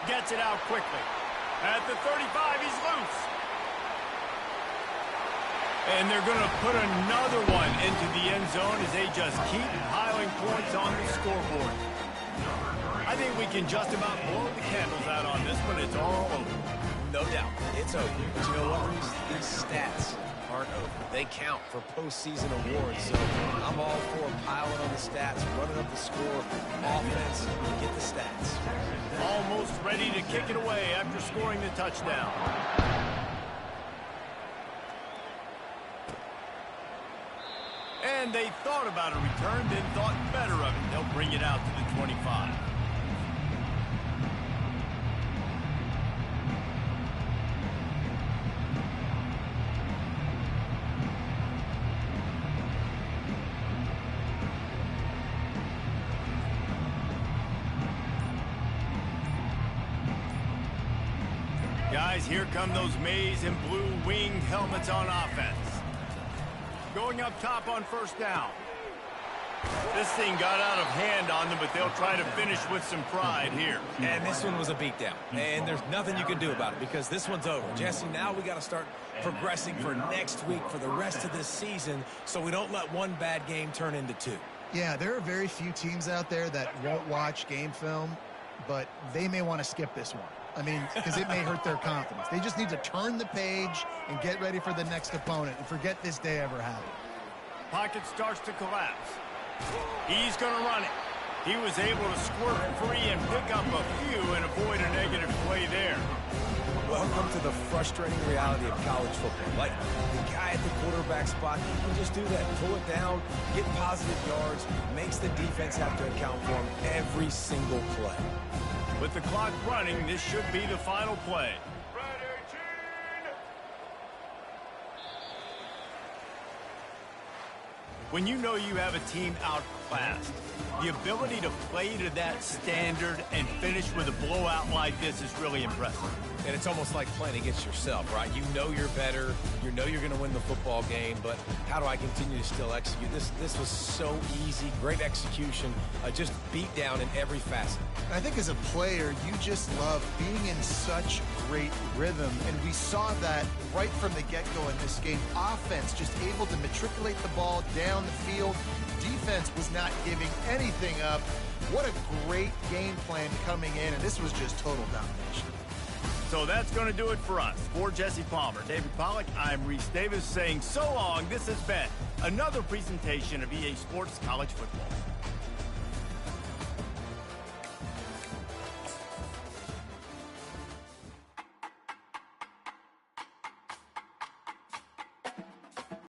Gets it out quickly. At the 35, he's loose. And they're going to put another one into the end zone as they just keep piling points on the scoreboard. I think we can just about blow the candles out on this one. It's all over. No doubt. It's over. But you know what? These stats aren't over. They count for postseason awards. So I'm all for piling on the stats, running up the score, offense, get the stats. Almost ready to kick it away after scoring the touchdown. And they thought about a return, then thought better of it. They'll bring it out to the 25. Guys, here come those maize and blue winged helmets on offense. Going up top on 1st down. This thing got out of hand on them, but they'll try to finish with some pride here. And this one was a beatdown. And there's nothing you can do about it because this one's over. Jesse, now we got to start progressing for next week, for the rest of this season, so we don't let one bad game turn into 2. Yeah, there are very few teams out there that won't watch game film, but they may want to skip this one. I mean, because it may hurt their confidence. They just need to turn the page and get ready for the next opponent and forget this day ever happened. Pocket starts to collapse. He's going to run it. He was able to squirt free and pick up a few and avoid a negative play there. Welcome to the frustrating reality of college football. Like, the guy at the quarterback spot, he can just do that. Pull it down, get positive yards, makes the defense have to account for him every single play. With the clock running, this should be the final play. When you know you have a team outclassed, the ability to play to that standard and finish with a blowout like this is really impressive. And it's almost like playing against yourself, right? You know you're better. You know you're going to win the football game, but how do I continue to still execute? This was so easy, great execution, just beat down in every facet. I think as a player, you just love being in such great rhythm, and we saw that right from the get-go in this game. Offense just able to matriculate the ball down the field. Defense was not giving anything up. What a great game plan coming in, and this was just total domination. So that's going to do it for us. For Jesse Palmer, David Pollack, I'm Reese Davis saying so long. This has been another presentation of EA Sports College Football.